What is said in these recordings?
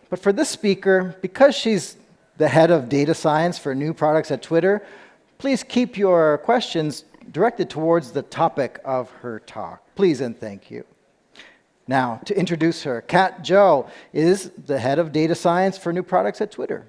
But for this speaker, because she's the head of data science for new products at Twitter, please keep your questions directed towards the topic of her talk. Please and thank you. Now, to introduce her, Zhou is the head of data science for new products at Twitter.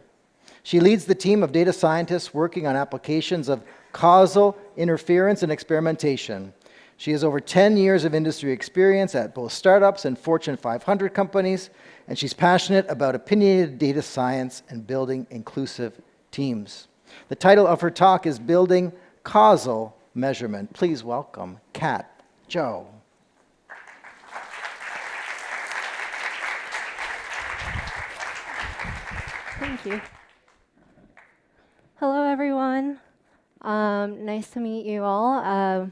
She leads the team of data scientists working on applications of causal interference and experimentation. She has over 10 years of industry experience at both startups and Fortune 500 companies, and she's passionate about opinionated data science and building inclusive teams. The title of her talk is Building Causal Measurement. Please welcome Zhou. Thank you. Hello, everyone. Nice to meet you all.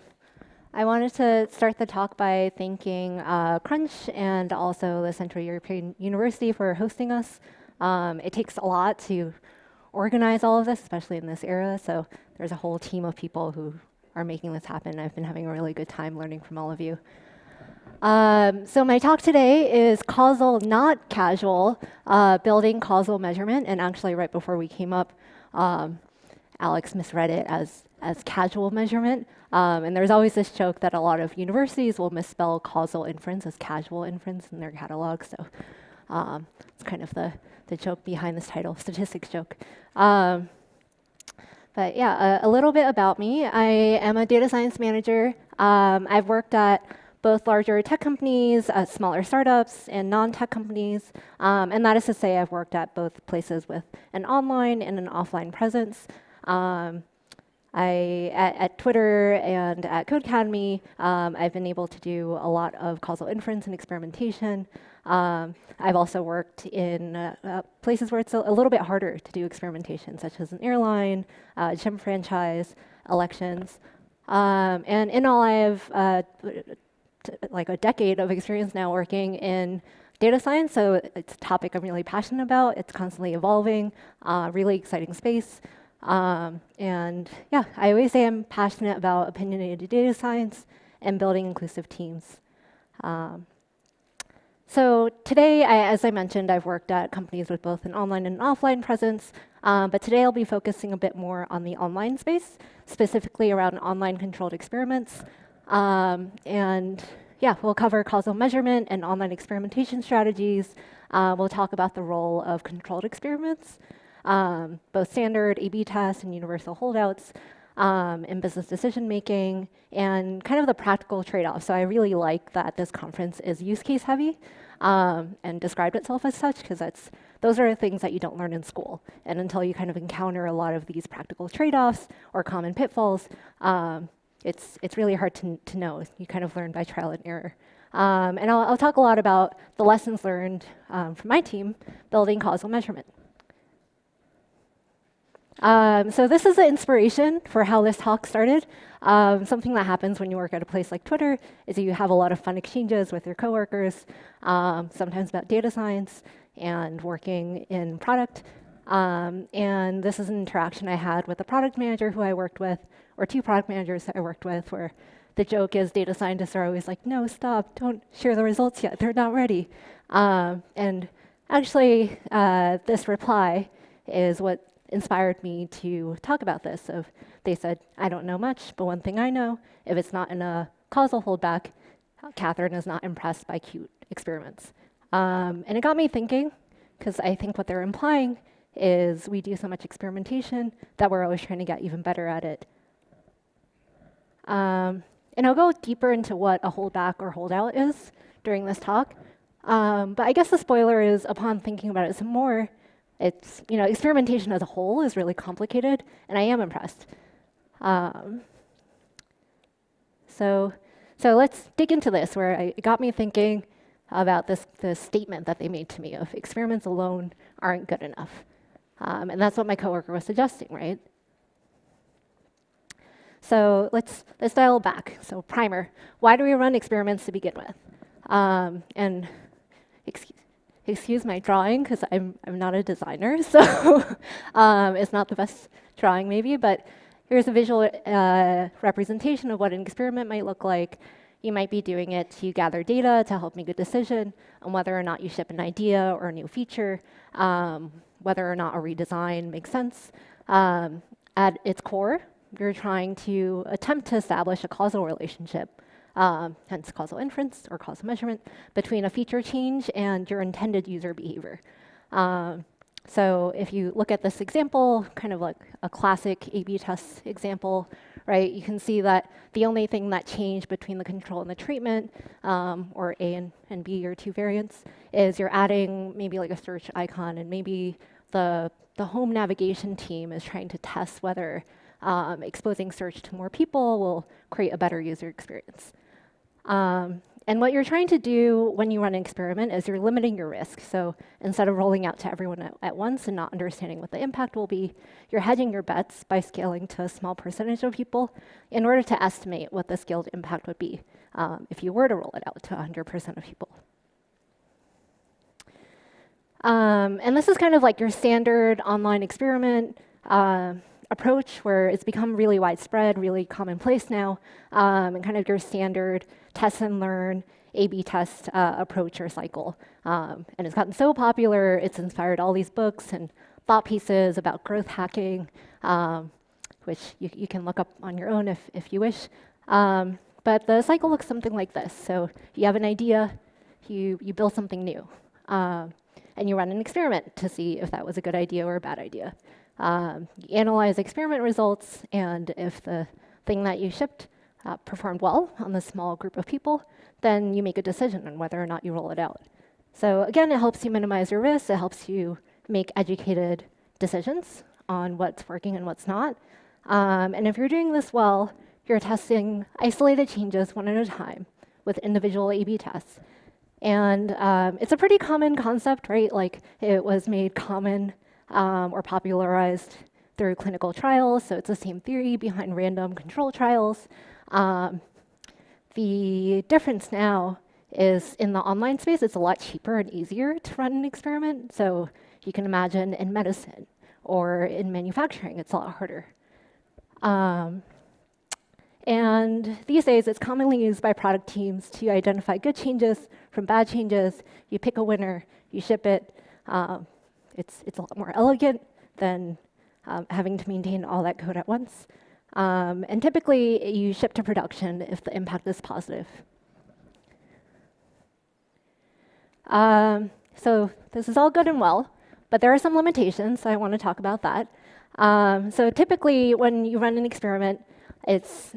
I wanted to start the talk by thanking Crunch and also the Central European University for hosting us. It takes a lot to organize all of this, especially in this era, so there's a whole team of people who are making this happen. I've been having a really good time learning from all of you. So my talk today is causal, not casual, building causal measurement. And actually, right before we came up, Alex misread it as casual measurement. And there's always this joke that a lot of universities will misspell causal inference as casual inference in their catalog. So it's kind of the joke behind this title, statistics joke. But yeah, a little bit about me. I am a data science manager. I've worked at both larger tech companies, smaller startups, and non-tech companies. And that is to say I've worked at both places with an online and an offline presence. At Twitter and at Codecademy, I've been able to do a lot of causal inference and experimentation. I've also worked in places where it's a little bit harder to do experimentation, such as an airline, gym franchise, elections. And in all, I have like a decade of experience now working in data science, so it's a topic I'm really passionate about. It's constantly evolving, really exciting space. And yeah, I always say I'm passionate about opinionated data science and building inclusive teams. So today, as I mentioned, I've worked at companies with both an online and an offline presence, but today I'll be focusing a bit more on the online space, specifically around online controlled experiments. And yeah, we'll cover causal measurement and online experimentation strategies. We'll talk about the role of controlled experiments, both standard A/B tests and universal holdouts in business decision making, and kind of the practical trade-offs. So I really like that this conference is use case heavy and described itself as such, because those are the things that you don't learn in school. And until you kind of encounter a lot of these practical trade-offs or common pitfalls, it's really hard to know. You kind of learn by trial and error. And I'll talk a lot about the lessons learned from my team building causal measurement. So this is the inspiration for how this talk started. Something that happens when you work at a place like Twitter is that you have a lot of fun exchanges with your coworkers, sometimes about data science and working in product. And this is an interaction I had with a product manager who I worked with, or two product managers that I worked with, where the joke is data scientists are always like, no, stop, don't share the results yet, they're not ready. And actually, this reply is what inspired me to talk about this. They said, I don't know much, but one thing I know, if it's not in a causal holdback, Catherine is not impressed by cute experiments. And it got me thinking, because I think what they're implying is we do so much experimentation that we're always trying to get even better at it. And I'll go deeper into what a holdback or holdout is during this talk. But I guess the spoiler is, upon thinking about it some more, it's, experimentation as a whole is really complicated, and I am impressed. So let's dig into this, where it got me thinking about this statement that they made to me of experiments alone aren't good enough. And that's what my coworker was suggesting, right? So let's dial back. So primer, why do we run experiments to begin with? And excuse my drawing, because I'm not a designer, so it's not the best drawing maybe, but here's a visual representation of what an experiment might look like. you might be doing it to gather data to help make a decision on whether or not you ship an idea or a new feature, whether or not a redesign makes sense. At its core, you're trying to attempt to establish a causal relationship, hence causal inference or causal measurement, between a feature change and your intended user behavior. So if you look at this example, kind of like a classic A/B test example, right, you can see that the only thing that changed between the control and the treatment, or A and B are two variants, is you're adding maybe like a search icon, and maybe the home navigation team is trying to test whether exposing search to more people will create a better user experience. And what you're trying to do when you run an experiment is you're limiting your risk. So instead of rolling out to everyone at once and not understanding what the impact will be, you're hedging your bets by scaling to a small percentage of people in order to estimate what the scaled impact would be if you were to roll it out to 100% of people. And this is kind of like your standard online experiment approach, where it's become really widespread, really commonplace now, and kind of your standard test and learn A/B test approach or cycle. And it's gotten so popular, it's inspired all these books and thought pieces about growth hacking, which you can look up on your own if you wish. But the cycle looks something like this. So you have an idea, you build something new, and you run an experiment to see if that was a good idea or a bad idea. You analyze experiment results, and if the thing that you shipped performed well on this small group of people, then you make a decision on whether or not you roll it out. So again, it helps you minimize your risks. It helps you make educated decisions on what's working and what's not. And if you're doing this well, you're testing isolated changes one at a time with individual A/B tests. And it's a pretty common concept, right? Like, it was made common or popularized through clinical trials. So it's the same theory behind random control trials. The difference now is in the online space, it's a lot cheaper and easier to run an experiment. So you can imagine in medicine or in manufacturing, it's a lot harder. And these days, it's commonly used by product teams to identify good changes from bad changes. You pick a winner, you ship it. It's a lot more elegant than having to maintain all that code at once. And typically, you ship to production if the impact is positive. So this is all good and well, but there are some limitations, so I want to talk about that. So typically, when you run an experiment,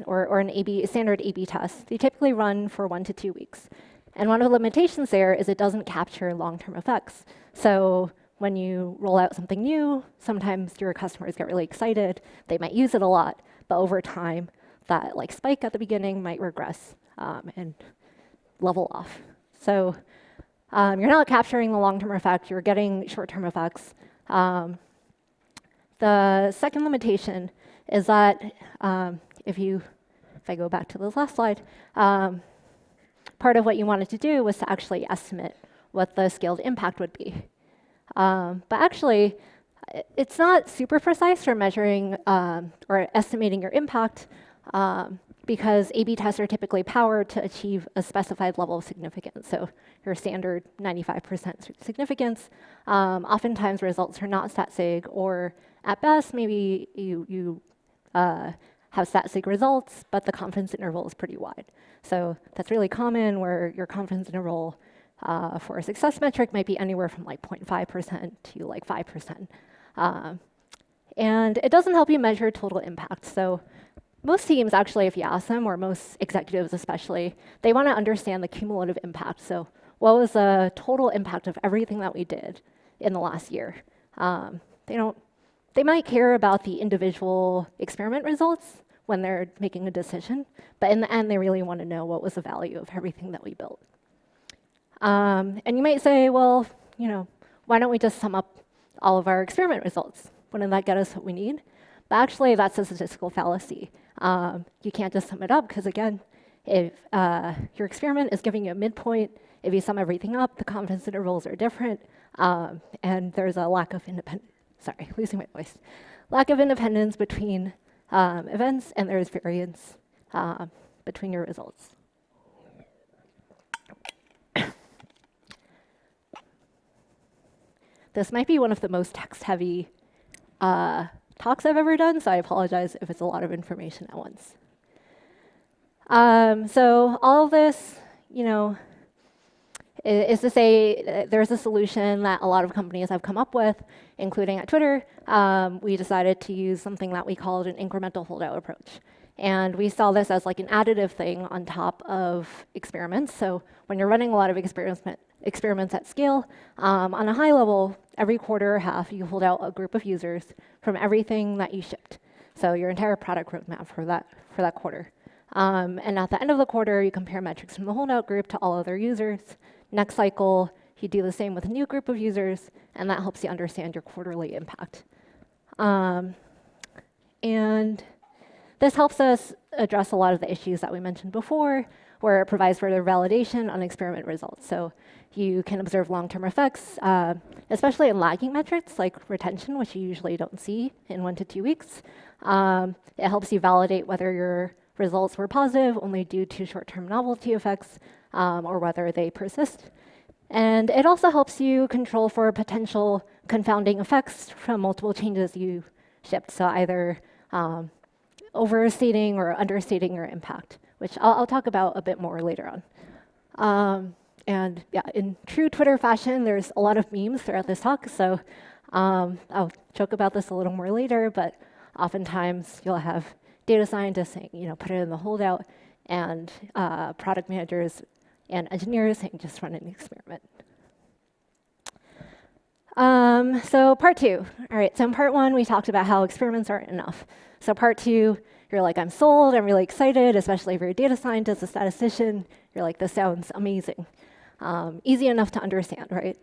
or an standard A/B test, they typically run for 1 to 2 weeks. And one of the limitations there is it doesn't capture long-term effects. So when you roll out something new, sometimes your customers get really excited. They might use it a lot, but over time, that like spike at the beginning might regress and level off. So you're not capturing the long-term effect, you're getting short-term effects. The second limitation is that if I go back to this last slide, part of what you wanted to do was to actually estimate what the scaled impact would be. But actually, it's not super precise for measuring or estimating your impact because A/B tests are typically powered to achieve a specified level of significance. So your standard 95% significance. Oftentimes, results are not stat sig, or at best, maybe you have stat sig results, but the confidence interval is pretty wide. So that's really common, where your confidence interval for a success metric might be anywhere from like 0.5% to like 5%. And it doesn't help you measure total impact. So most teams, actually, if you ask them, or most executives especially, they want to understand the cumulative impact. So what was the total impact of everything that we did in the last year? They might care about the individual experiment results when they're making a decision, but in the end, they really want to know what was the value of everything that we built. And you might say, well, why don't we just sum up all of our experiment results? Wouldn't that get us what we need? But actually, that's a statistical fallacy. You can't just sum it up, because again, if your experiment is giving you a midpoint, if you sum everything up, the confidence intervals are different, and there's a lack of independence. Sorry, losing my voice. Lack of independence between events, and there's variance between your results. This might be one of the most text-heavy talks I've ever done, so I apologize if it's a lot of information at once. So all of this, is to say there's a solution that a lot of companies have come up with, including at Twitter. We decided to use something that we called an incremental holdout approach. And we saw this as like an additive thing on top of experiments. So when you're running a lot of experiments at scale, on a high level, every quarter or half, you hold out a group of users from everything that you shipped. So your entire product roadmap for that quarter. And at the end of the quarter, you compare metrics from the holdout group to all other users. Next cycle, you do the same with a new group of users, and that helps you understand your quarterly impact. And this helps us address a lot of the issues that we mentioned before, where it provides further validation on experiment results. So you can observe long-term effects, especially in lagging metrics like retention, which you usually don't see in 1 to 2 weeks. It helps you validate whether your results were positive only due to short-term novelty effects, or whether they persist. And it also helps you control for potential confounding effects from multiple changes you shipped. So either overstating or understating your impact, which I'll talk about a bit more later on. And yeah, in true Twitter fashion, there's a lot of memes throughout this talk. So I'll joke about this a little more later, but oftentimes you'll have data scientists saying, put it in the holdout, and product managers and engineers saying, just run an experiment. So part 2. All right, so in part 1, we talked about how experiments aren't enough. So part 2, you're like, I'm sold, I'm really excited, especially if you're a data scientist, a statistician. You're like, this sounds amazing. Easy enough to understand, right?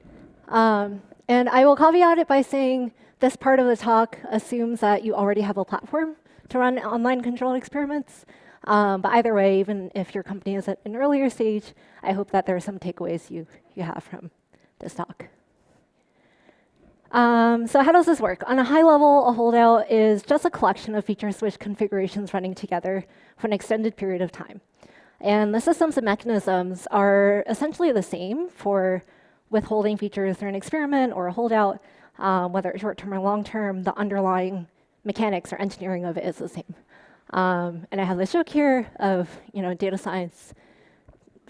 And I will caveat it by saying this part of the talk assumes that you already have a platform to run online controlled experiments. But either way, even if your company is at an earlier stage, I hope that there are some takeaways you have from this talk. So how does this work? On a high level, a holdout is just a collection of feature switch configurations running together for an extended period of time. And the systems and mechanisms are essentially the same for withholding features through an experiment or a holdout, whether it's short-term or long-term. The underlying mechanics or engineering of it is the same. And I have this joke here of data science.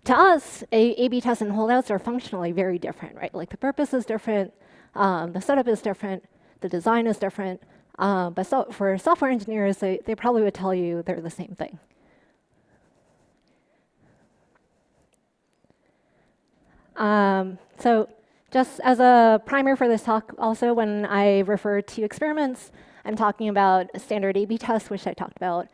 To us, A/B tests and holdouts are functionally very different, right? Like the purpose is different, the setup is different, the design is different. But for software engineers, they probably would tell you they're the same thing. So just as a primer for this talk, also when I refer to experiments, I'm talking about a standard A/B test, which I talked about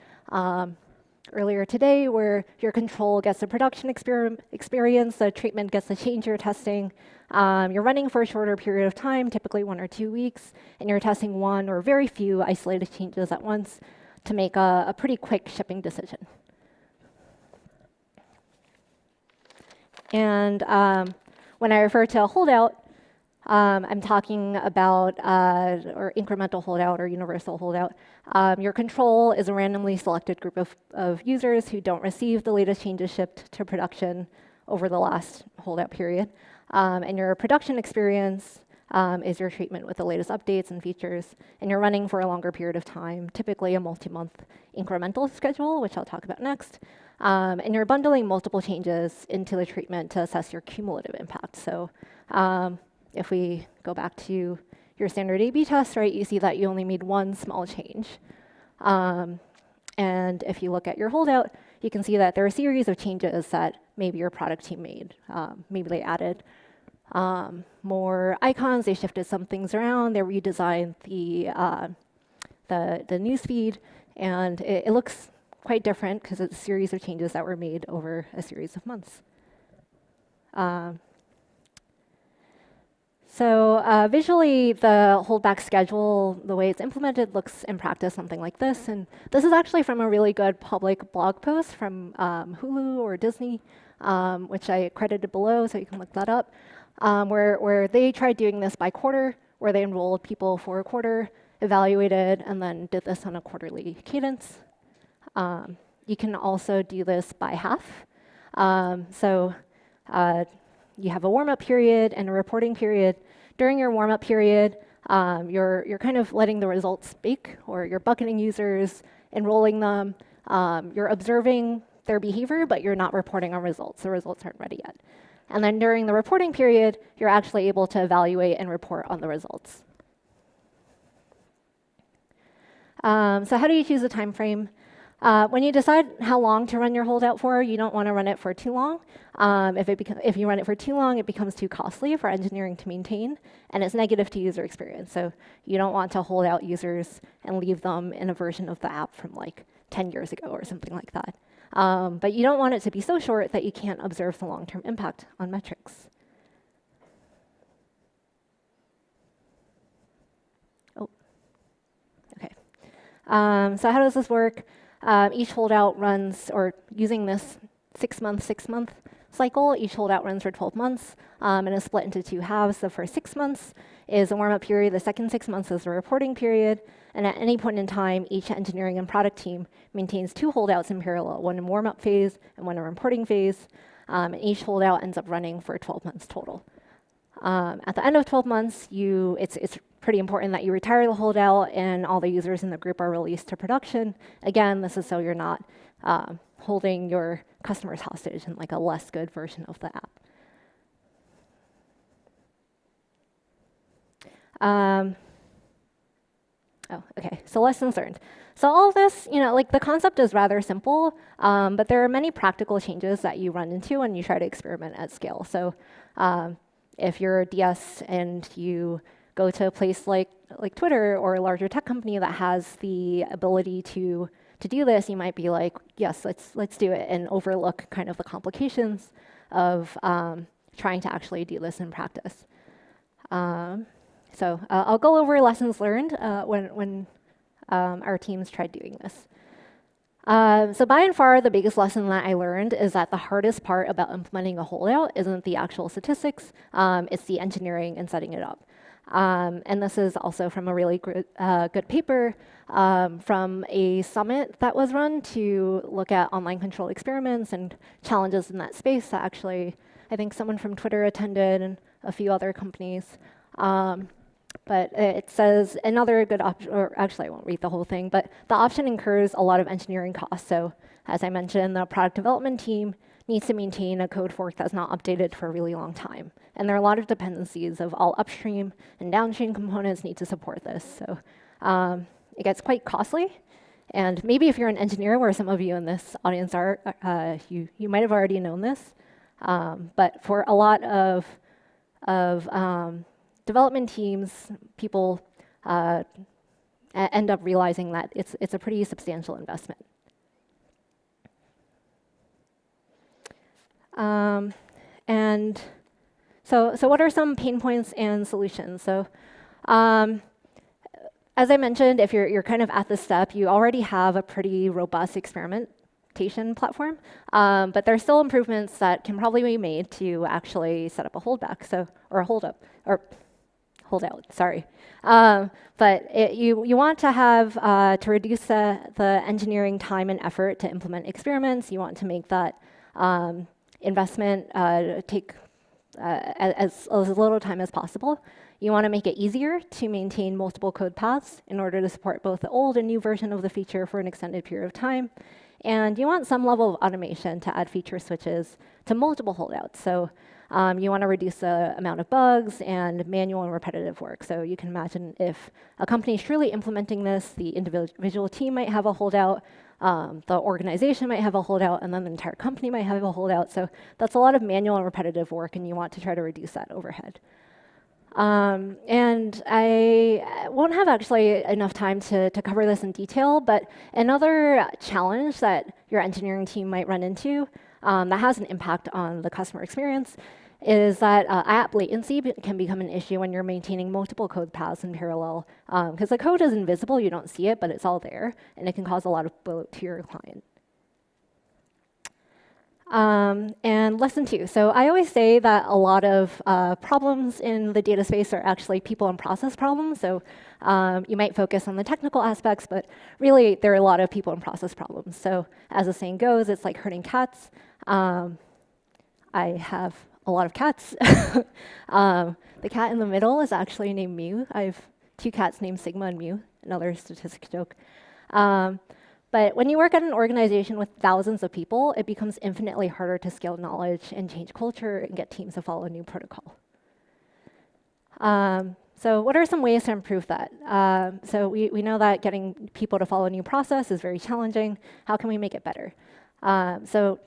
earlier today, where your control gets the production experience, the treatment gets the change you're testing. You're running for a shorter period of time, typically 1 or 2 weeks, and you're testing one or very few isolated changes at once to make a pretty quick shipping decision. And when I refer to a holdout, I'm talking about or incremental holdout or universal holdout. Your control is a randomly selected group of users who don't receive the latest changes shipped to production over the last holdout period. And your production experience is your treatment with the latest updates and features. And you're running for a longer period of time, typically a multi-month incremental schedule, which I'll talk about next. And you're bundling multiple changes into the treatment to assess your cumulative impact. So if we go back to your standard A/B test, right, you see that you only made one small change. And if you look at your holdout, you can see that there are a series of changes that maybe your product team made. Maybe they added more icons, they shifted some things around, they redesigned the newsfeed, and it looks quite different because it's a series of changes that were made over a series of months. So visually, the holdback schedule, the way it's implemented, looks in practice something like this. And this is actually from a really good public blog post from Hulu or Disney, which I credited below, so you can look that up, where they tried doing this by quarter, where they enrolled people for a quarter, evaluated, and then did this on a quarterly cadence. You can also do this by half. So you have a warm-up period and a reporting period. during your warm-up period, you're kind of letting the results bake, or you're bucketing users, enrolling them. You're observing their behavior, but you're not reporting on results. The results aren't ready yet. And then during the reporting period, you're actually able to evaluate and report on the results. So how do you choose a time frame? When you decide how long to run your holdout for, you don't want to run it for too long. If you run it for too long, it becomes too costly for engineering to maintain, and it's negative to user experience. So you don't want to hold out users and leave them in a version of the app from like 10 years ago or something like that. But you don't want it to be so short that you can't observe the long-term impact on metrics. Oh, okay. So how does this work? Each holdout runs, or using this 6-month cycle, each holdout runs for 12 months and is split into 2 halves. The first 6 months is a warm-up period. The second 6 months is a reporting period. And at any point in time, each engineering and product team maintains 2 holdouts in parallel, one in warm-up phase and one in reporting phase. And each holdout ends up running for 12 months total. At the end of 12 months, it's pretty important that you retire the holdout and all the users in the group are released to production. Again, this is so you're not holding your customers hostage in like a less good version of the app. Okay, so lessons learned. So all of this, like the concept is rather simple, but there are many practical changes that you run into when you try to experiment at scale. So if you're a DS and you go to a place like Twitter or a larger tech company that has the ability to do this, you might be like, yes, let's do it, and overlook kind of the complications of trying to actually do this in practice. So I'll go over lessons learned when our teams tried doing this. So by and far, the biggest lesson that I learned is that the hardest part about implementing a holdout isn't the actual statistics, it's the engineering and setting it up. And this is also from a really good paper from a summit that was run to look at online control experiments and challenges in that space that actually, I think someone from Twitter attended and a few other companies. But it says another good option, or actually I won't read the whole thing, but the option incurs a lot of engineering costs. So as I mentioned, the product development team needs to maintain a code fork that's not updated for a really long time. And there are a lot of dependencies of all upstream and downstream components need to support this. So it gets quite costly. And maybe if you're an engineer, where some of you in this audience are, you might have already known this. But for a lot of development teams, people end up realizing that it's a pretty substantial investment. And so what are some pain points and solutions? So as I mentioned, if you're kind of at this step, you already have a pretty robust experimentation platform, but there are still improvements that can probably be made to actually set up a holdback, or a holdout, sorry. But you want to have, to reduce the engineering time and effort to implement experiments, you want to make that investment take as little time as possible. You want to make it easier to maintain multiple code paths in order to support both the old and new version of the feature for an extended period of time. And you want some level of automation to add feature switches to multiple holdouts. So you want to reduce the amount of bugs and manual and repetitive work. So you can imagine if a company is truly implementing this, the individual team might have a holdout, the organization might have a holdout, and then the entire company might have a holdout. So that's a lot of manual and repetitive work, and you want to try to reduce that overhead. And I won't have actually enough time to cover this in detail, but another challenge that your engineering team might run into that has an impact on the customer experience is that app latency can become an issue when you're maintaining multiple code paths in parallel. Because the code is invisible, you don't see it, but it's all there, and it can cause a lot of bloat to your client. And lesson 2. So I always say that a lot of problems in the data space are actually people and process problems. So you might focus on the technical aspects, but really there are a lot of people and process problems. So as the saying goes, it's like herding cats. I have a lot of cats. The cat in the middle is actually named Mew. I have 2 cats named Sigma and Mew, another statistic joke. But when you work at an organization with thousands of people, it becomes infinitely harder to scale knowledge and change culture and get teams to follow a new protocol. So what are some ways to improve that? So we know that getting people to follow a new process is very challenging. How can we make it better? So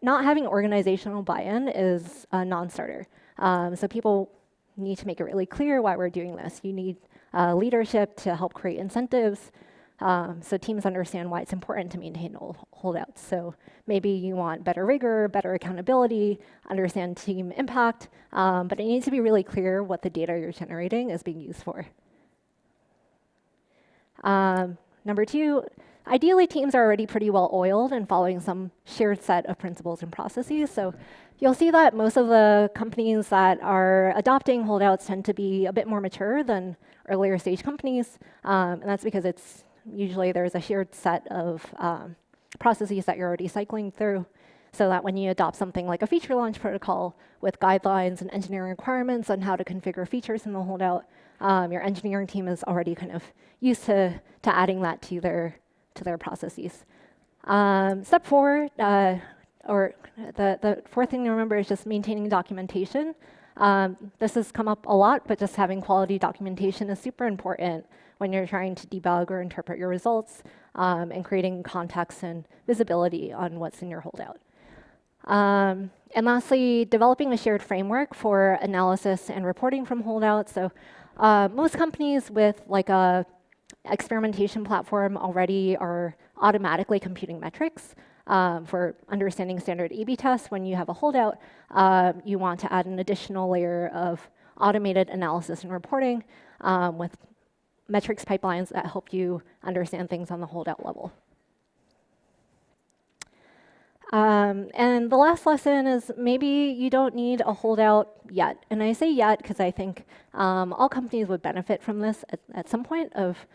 not having organizational buy-in is a non-starter. So people need to make it really clear why we're doing this. You need leadership to help create incentives so teams understand why it's important to maintain holdouts. So maybe you want better rigor, better accountability, understand team impact, but it needs to be really clear what the data you're generating is being used for. Number 2, ideally teams are already pretty well oiled and following some shared set of principles and processes. So you'll see that most of the companies that are adopting holdouts tend to be a bit more mature than earlier stage companies, and that's because usually there's a shared set of processes that you're already cycling through, so that when you adopt something like a feature launch protocol with guidelines and engineering requirements on how to configure features in the holdout, your engineering team is already kind of used to adding that to their processes. Step 4, or the 4th thing to remember is just maintaining documentation. This has come up a lot, but just having quality documentation is super important when you're trying to debug or interpret your results and creating context and visibility on what's in your holdout. And lastly, developing a shared framework for analysis and reporting from holdouts. So most companies with like a experimentation platform already are automatically computing metrics for understanding standard A/B tests. When you have a holdout, you want to add an additional layer of automated analysis and reporting with metrics pipelines that help you understand things on the holdout level. And the last lesson is maybe you don't need a holdout yet. And I say yet because I think all companies would benefit from this at some point of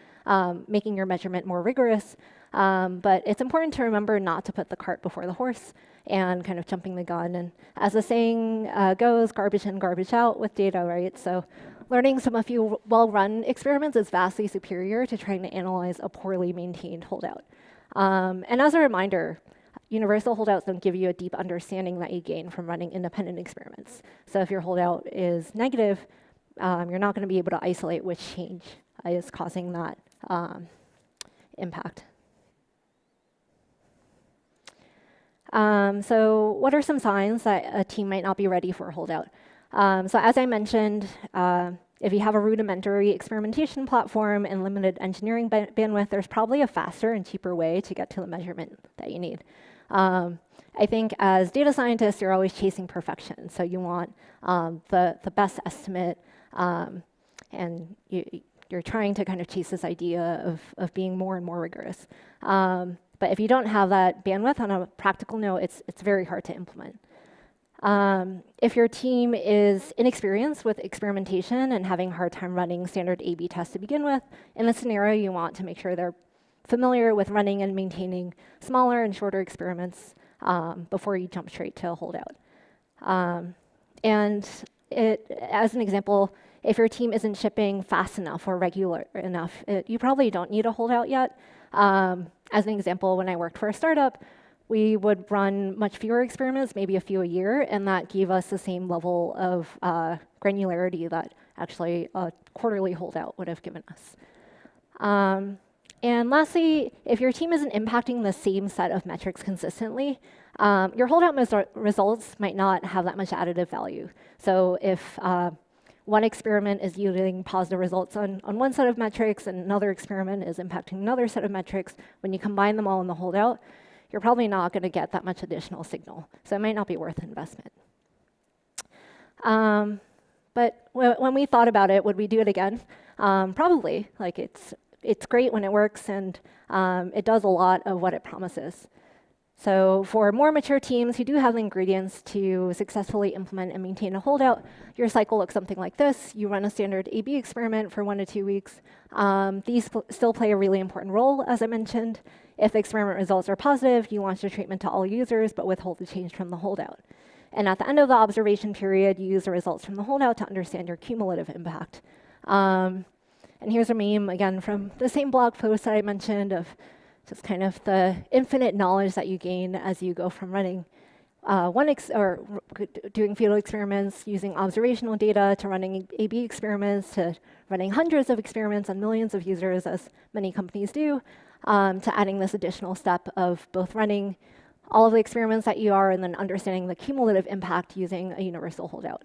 making your measurement more rigorous. But it's important to remember not to put the cart before the horse and kind of jumping the gun. And as the saying goes, garbage in, garbage out with data, right? So learning from a few well-run experiments is vastly superior to trying to analyze a poorly maintained holdout. And as a reminder, universal holdouts don't give you a deep understanding that you gain from running independent experiments. So if your holdout is negative, you're not going to be able to isolate which change is causing that impact. So what are some signs that a team might not be ready for a holdout? So as I mentioned, if you have a rudimentary experimentation platform and limited engineering bandwidth, there's probably a faster and cheaper way to get to the measurement that you need. I think as data scientists, you're always chasing perfection. So you want the best estimate, and you're trying to kind of chase this idea of being more and more rigorous. But if you don't have that bandwidth on a practical note, it's very hard to implement. If your team is inexperienced with experimentation and having a hard time running standard A/B tests to begin with, in this scenario, you want to make sure they're familiar with running and maintaining smaller and shorter experiments before you jump straight to a holdout. And as an example, if your team isn't shipping fast enough or regular enough, you probably don't need a holdout yet. As an example, when I worked for a startup, we would run much fewer experiments, maybe a few a year, and that gave us the same level of granularity that actually a quarterly holdout would have given us. And lastly, if your team isn't impacting the same set of metrics consistently, your holdout results might not have that much additive value. So if one experiment is yielding positive results on one set of metrics and another experiment is impacting another set of metrics, when you combine them all in the holdout, you're probably not going to get that much additional signal. So it might not be worth investment. But when we thought about it, would we do it again? Probably. Like it's great when it works, and it does a lot of what it promises. So for more mature teams who do have the ingredients to successfully implement and maintain a holdout, your cycle looks something like this. You run a standard A/B experiment for 1 to 2 weeks. These still play a really important role, as I mentioned. If the experiment results are positive, you launch your treatment to all users, but withhold the change from the holdout. And at the end of the observation period, you use the results from the holdout to understand your cumulative impact. And here's a meme, again, from the same blog post that I mentioned of just kind of the infinite knowledge that you gain as you go from running doing field experiments using observational data to running A/B experiments to running hundreds of experiments on millions of users, as many companies do, to adding this additional step of both running all of the experiments that you are and then understanding the cumulative impact using a universal holdout.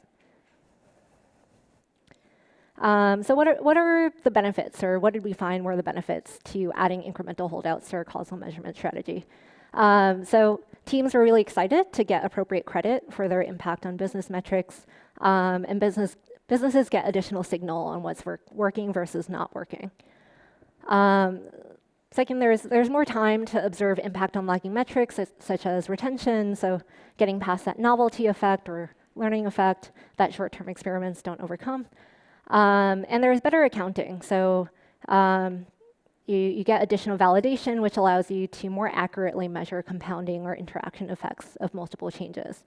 So what are the benefits, or what did we find were the benefits to adding incremental holdouts to our causal measurement strategy? So teams were really excited to get appropriate credit for their impact on business metrics, and businesses get additional signal on what's working versus not working. Second, there's more time to observe impact on lagging metrics, such as retention, so getting past that novelty effect or learning effect that short-term experiments don't overcome. And there's better accounting. So you get additional validation, which allows you to more accurately measure compounding or interaction effects of multiple changes.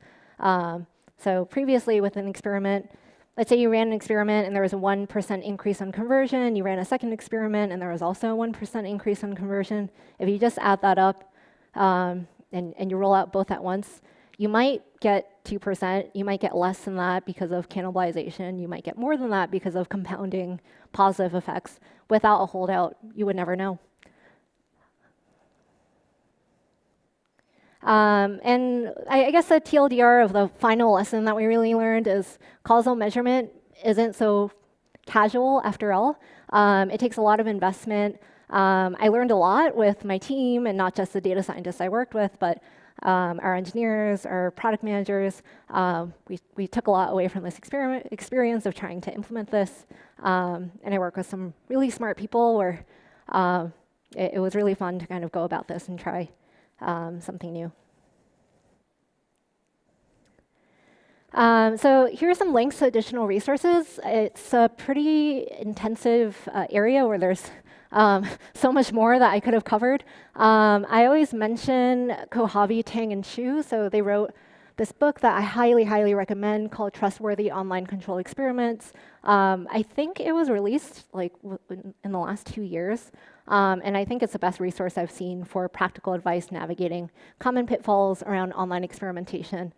So previously with an experiment, let's say you ran an experiment and there was a 1% increase on conversion. You ran a second experiment and there was also a 1% increase on conversion. If you just add that up and you roll out both at once, you might get 2%, you might get less than that because of cannibalization, you might get more than that because of compounding positive effects. Without a holdout, you would never know. And I guess the TLDR of the final lesson that we really learned is causal measurement isn't so casual after all. It takes a lot of investment. I learned a lot with my team, and not just the data scientists I worked with, but our engineers, our product managers. We took a lot away from this experience of trying to implement this. And I work with some really smart people where it was really fun to kind of go about this and try something new. So here are some links to additional resources. It's a pretty intensive area where there's so much more that I could have covered. I always mention Kohavi, Tang, and Zhou. So they wrote this book that I highly, highly recommend called Trustworthy Online Control Experiments. I think it was released like in the last 2 years. And I think it's the best resource I've seen for practical advice navigating common pitfalls around online experimentation.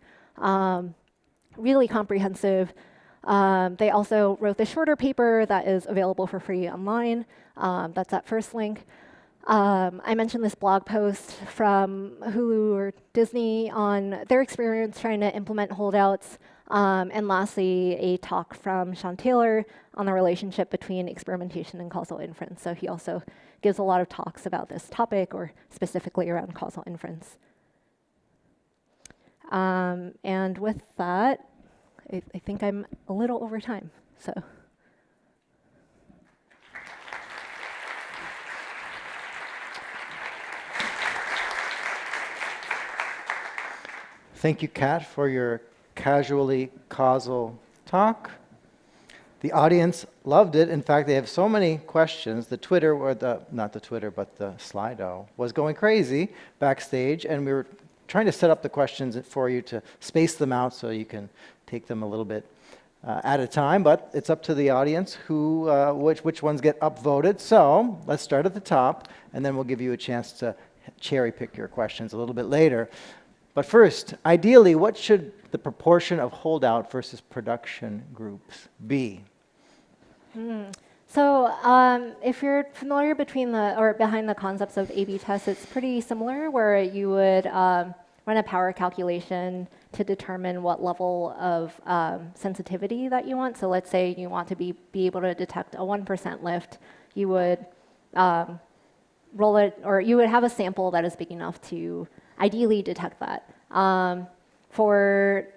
Really comprehensive. They also wrote the shorter paper that is available for free online. That's that first link. I mentioned this blog post from Hulu or Disney on their experience trying to implement holdouts. And lastly, a talk from Sean Taylor on the relationship between experimentation and causal inference. So he also gives a lot of talks about this topic, or specifically around causal inference. And with that, I think I'm a little over time. So. Thank you, Kat, for your casually causal talk. The audience loved it. In fact, they have so many questions. The Twitter, or not the Twitter, but the Slido was going crazy backstage, and we were trying to set up the questions for you to space them out so you can take them a little bit at a time, but it's up to the audience which ones get upvoted. So let's start at the top, and then we'll give you a chance to cherry pick your questions a little bit later. But first, ideally, what should the proportion of holdout versus production groups be? So if you're familiar behind the concepts of A/B tests, it's pretty similar, where you would run a power calculation to determine what level of sensitivity that you want. So let's say you want to be able to detect a 1% lift. You would roll it, or you would have a sample that is big enough to ideally detect that. For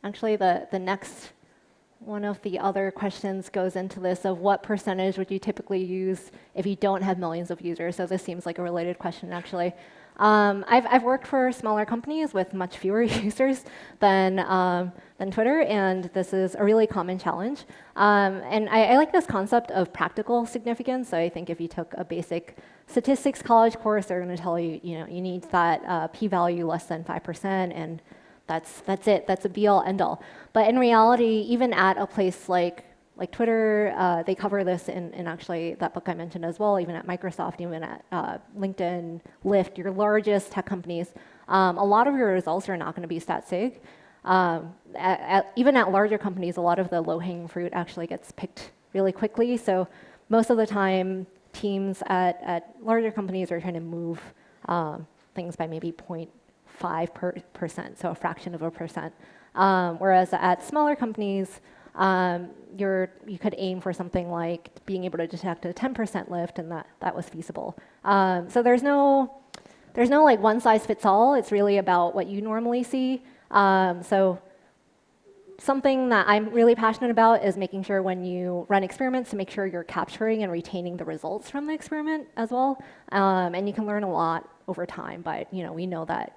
actually the next one of the other questions goes into this of what percentage would you typically use if you don't have millions of users. So this seems like a related question, actually. I've worked for smaller companies with much fewer users than Twitter, and this is a really common challenge. And I like this concept of practical significance. So I think if you took a basic statistics college course, they're going to tell you, you need that p-value less than 5%, and that's it. That's a be-all, end-all. But in reality, even at a place like Twitter, they cover this in actually that book I mentioned as well, even at Microsoft, even at LinkedIn, Lyft, your largest tech companies, a lot of your results are not going to be stat sig. Even at larger companies, a lot of the low-hanging fruit actually gets picked really quickly. So most of the time, teams at larger companies are trying to move things by maybe 0.5%, so a fraction of a percent. Whereas at smaller companies, you could aim for something like being able to detect a 10% lift, and that was feasible. So there's no like one size fits all. It's really about what you normally see. So something that I'm really passionate about is making sure when you run experiments to make sure you're capturing and retaining the results from the experiment as well. And you can learn a lot over time, but we know that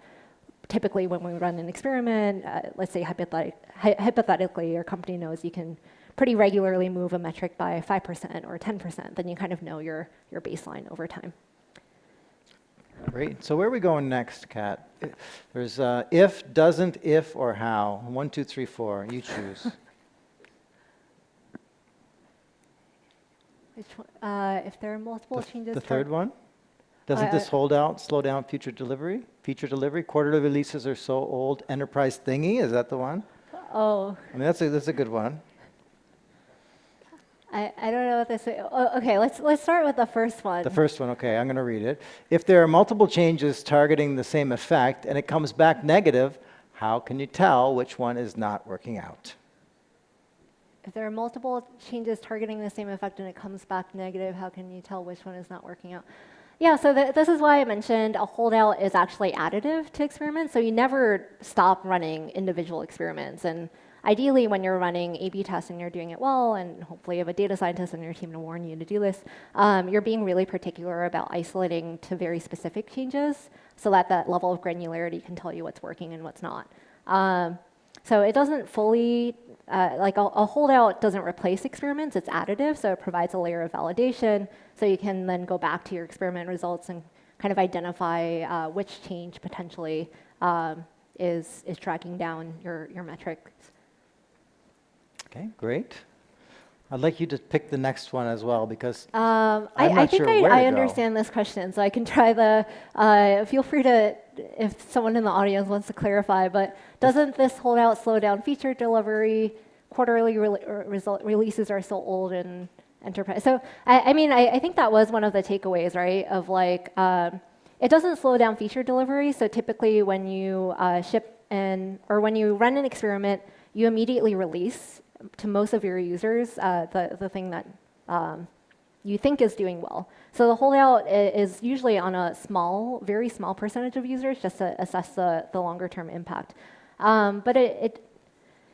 typically when we run an experiment, let's say hypothetically, your company knows you can pretty regularly move a metric by 5% or 10%, then you kind of know your baseline over time. Great. So where are we going next, Kat? There's if, doesn't, if, or how. 1, 2, 3, 4. You choose. Which one? If there are multiple changes. The third one? Doesn't this holdout slow down future delivery? Feature delivery? Quarterly releases are so old. Enterprise thingy? Is that the one? Oh. I mean, that's a good one. I don't know what this is. Oh, okay, let's start with the first one. The first one, okay, I'm going to read it. If there are multiple changes targeting the same effect and it comes back negative, how can you tell which one is not working out? If there are multiple changes targeting the same effect and it comes back negative, how can you tell which one is not working out? Yeah, so this is why I mentioned a holdout is actually additive to experiments. So you never stop running individual experiments. And ideally, when you're running A/B tests and you're doing it well, and hopefully you have a data scientist on your team to warn you to do this, you're being really particular about isolating to very specific changes so that that level of granularity can tell you what's working and what's not. So it doesn't fully, like a holdout doesn't replace experiments, it's additive, so it provides a layer of validation, so you can then go back to your experiment results and kind of identify which change potentially is tracking down your metrics. Okay, great. I'd like you to pick the next one as well because I think I understand this question, so I can try the. Feel free to, if someone in the audience wants to clarify. But doesn't this holdout slow down feature delivery? Quarterly releases are so old in enterprise. So I think that was one of the takeaways, right? Of like, it doesn't slow down feature delivery. So typically, when you or when you run an experiment, you immediately release to most of your users the thing that you think is doing well. So the holdout is usually on a very small percentage of users just to assess the longer term impact. But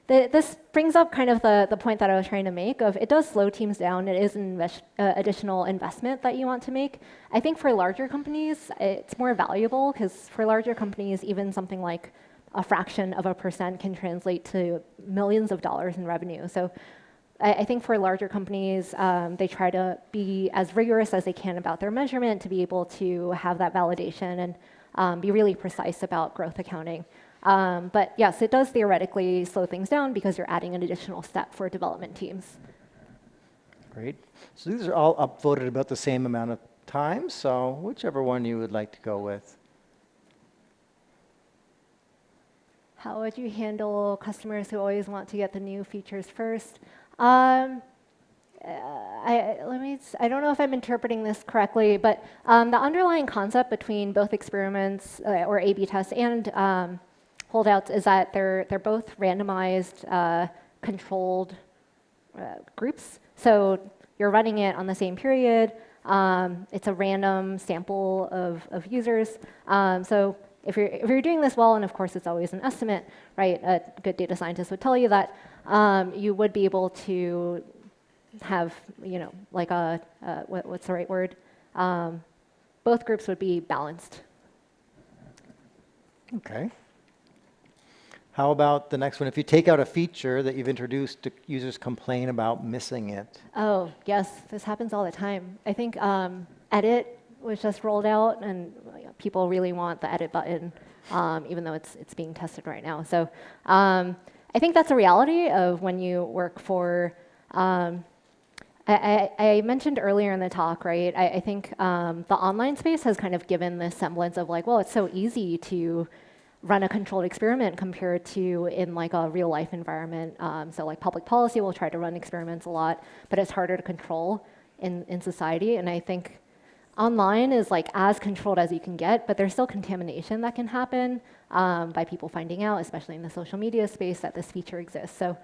this brings up kind of the point that I was trying to make of it does slow teams down. It is an additional investment that you want to make. I think for larger companies, it's more valuable because for larger companies, even something like a fraction of a percent can translate to millions of dollars in revenue. So I think for larger companies, they try to be as rigorous as they can about their measurement to be able to have that validation and be really precise about growth accounting. But yes, it does theoretically slow things down because you're adding an additional step for development teams. Great. So these are all upvoted about the same amount of time, so whichever one you would like to go with. How would you handle customers who always want to get the new features first? I don't know if I'm interpreting this correctly, but the underlying concept between both experiments or A/B tests and holdouts is that they're both randomized, controlled groups. So you're running it on the same period. It's a random sample of users. So if you're doing this well, and of course it's always an estimate, right? A good data scientist would tell you that you would be able to have, like what's the right word? Both groups would be balanced. Okay. How about the next one? If you take out a feature that you've introduced, users complain about missing it. Oh, yes, this happens all the time. I think edit was just rolled out, and people really want the edit button. even though it's being tested right now. So I think that's a reality of when you work for. I mentioned earlier in the talk, right? I think the online space has kind of given this semblance of like, well, it's so easy to run a controlled experiment compared to in like a real life environment. So like public policy will try to run experiments a lot, but it's harder to control in society. And I think online is like as controlled as you can get, but there's still contamination that can happen by people finding out, especially in the social media space, that this feature exists. So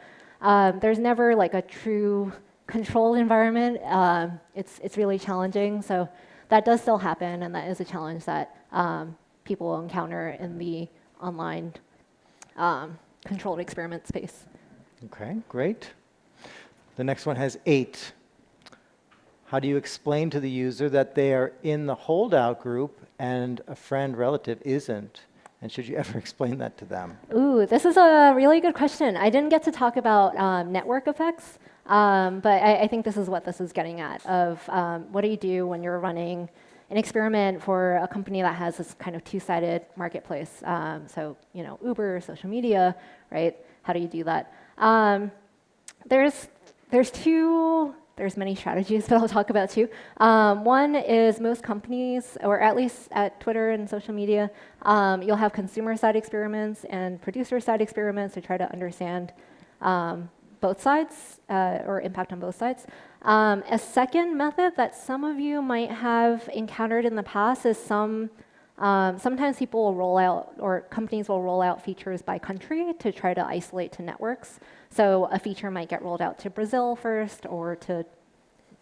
there's never like a true controlled environment. It's really challenging. So that does still happen, and that is a challenge that people will encounter in the online controlled experiment space. Okay, great. The next one has 8. How do you explain to the user that they are in the holdout group and a friend relative isn't? And should you ever explain that to them? Ooh, this is a really good question. I didn't get to talk about network effects, but I think this is what this is getting at, of what do you do when you're running an experiment for a company that has this kind of two-sided marketplace. So, you know, Uber, social media, right? How do you do that? There's many strategies, but I'll talk about 2. One is most companies, or at least at Twitter and social media, you'll have consumer-side experiments and producer-side experiments to try to understand both sides, or impact on both sides. A second method that some of you might have encountered in the past is sometimes people will roll out, or companies will roll out features by country to try to isolate to networks. So a feature might get rolled out to Brazil first, or to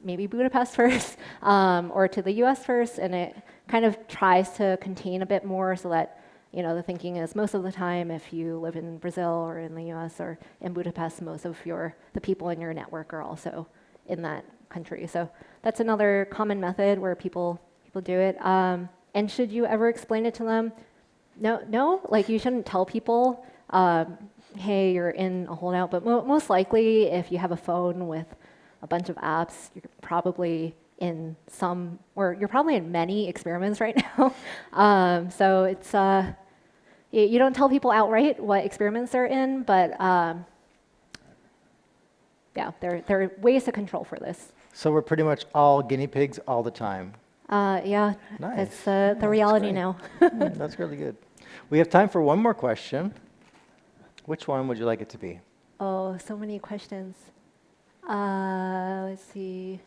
maybe Budapest first, or to the US first, and it kind of tries to contain a bit more so that, you know, the thinking is most of the time if you live in Brazil or in the US or in Budapest, most of the people in your network are also in that country. So that's another common method where people do it. And should you ever explain it to them? No, like you shouldn't tell people, hey, you're in a holdout, but most likely if you have a phone with a bunch of apps, you're probably in some, or you're probably in many experiments right now. So it's, you don't tell people outright what experiments they're in, but yeah, there are ways to control for this. So we're pretty much all guinea pigs all the time. Yeah, Nice. it's the reality now. That's really good. We have time for one more question. Which one would you like it to be? Oh, so many questions. Let's see.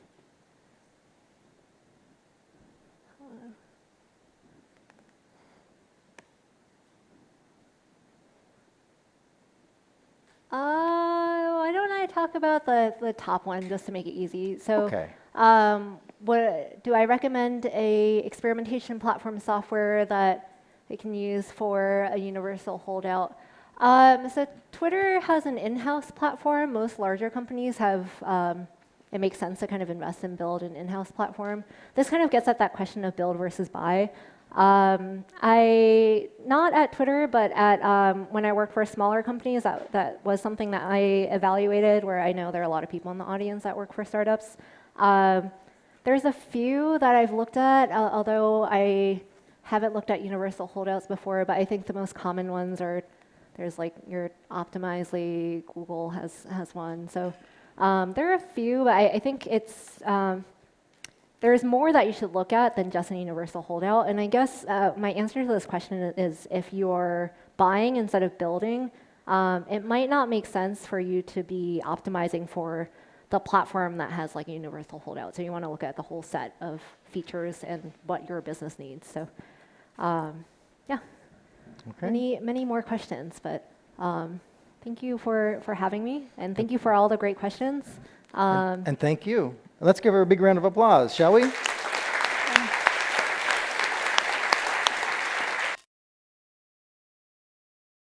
Why don't I talk about the top one just to make it easy? So, Okay. what do I recommend a experimentation platform software that we can use for a universal holdout? So Twitter has an in-house platform. Most larger companies have. It makes sense to kind of invest and build an in-house platform. This kind of gets at that question of build versus buy. I not at Twitter, but at when I worked for smaller companies, that was something that I evaluated. Where I know there are a lot of people in the audience that work for startups. There's a few that I've looked at, although I haven't looked at universal holdouts before. But I think the most common ones are there's like your Optimizely. Google has one. So there are a few, but I think it's. There's more that you should look at than just a universal holdout. And I guess my answer to this question is if you're buying instead of building, it might not make sense for you to be optimizing for the platform that has like a universal holdout. So you want to look at the whole set of features and what your business needs. So yeah, Okay. many more questions, but thank you for having me. And thank you for all the great questions. And thank you. Let's give her a big round of applause, shall we?